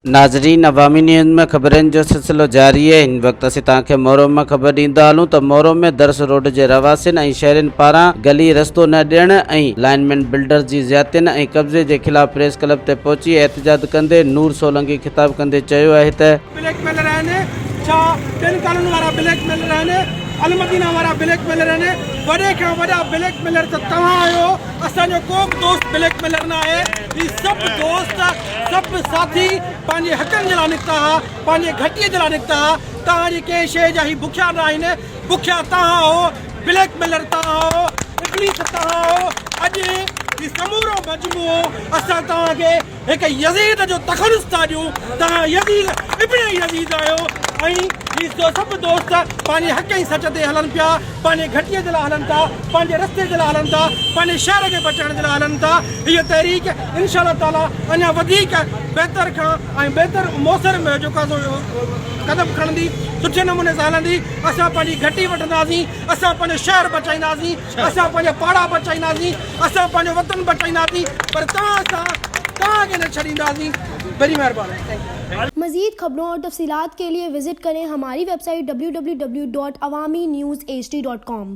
नाज़रीन, अवामी न्यूज़ में ख़बरनि जो सिलसिलो जारी है। इन वक्त असीं तव्हांखे मोरो में ख़बर ॾींदा हलूं त मोरो में दर्स रोड जे रवासिन ऐं शहरनि पारां गली रस्तो न ॾियण ऐं लाइनमैन बिल्डर्स जी ज़ियादतين ऐं कब्ज़े जे ख़िलाफ़ प्रेस क्लब ते पहुची एहतजाज कंदे नूर सोलंकी ख़िताब कंदे चयो आहे त ब्लैकमेलर आहिनि छा टिन कानून वारा ब्लैकमेलर आहिनि अलमदीना वारा ब्लैकमेलर आहिनि वॾे खां वॾा ब्लैकमेलर त तव्हां आहियो असांजो को बि दोस्त ब्लैकमेलर न आहे ही सभु दोस्त सभु साथी पंहिंजे हक़नि जे लाइ निकिता हुआ पंहिंजे घटीअ जे लाइ निकिता हुआ तव्हांजी कंहिं शइ जा ही बुखिया न आहिनि बुखिया तव्हां हो ब्लैकमेलर तव्हां हो इब्लीस तव्हां हो अॼु ही समूरो मजमूओ असां तव्हांखे हिकु यज़ीद जो तखलुस था ॾियूं तव्हां यज़ीद इब्न यज़ीद आहियो ऐं ही सभु दोस्त पंहिंजे हक़ ऐं सच ते हलनि पिया पंहिंजे घटीअ जे लाइ हलनि था पंहिंजे रस्ते जे लाइ हलनि था पंहिंजे शहर खे बचाइण जे लाइ हलनि था हीअ तहरीक इंशाअल्लाह ताला अञा वधीक बहितर खां ऐं बहितर मौसर में जेको कदम खणंदी सुठे नमूने सां हलंदी असां पंहिंजी घटी वठंदासीं असां पंहिंजो शहर बचाईंदासीं असां पंहिंजा पाड़ा बचाईंदासीं असां पंहिंजो वतन बचाईंदासीं पर तव्हांखे न छॾींदासीं बड़ी महिरबानी। मज़ीद खबरों और तफसीलात के लिए विजिट करें हमारी वेबसाइट www.awamiNewsHD.com।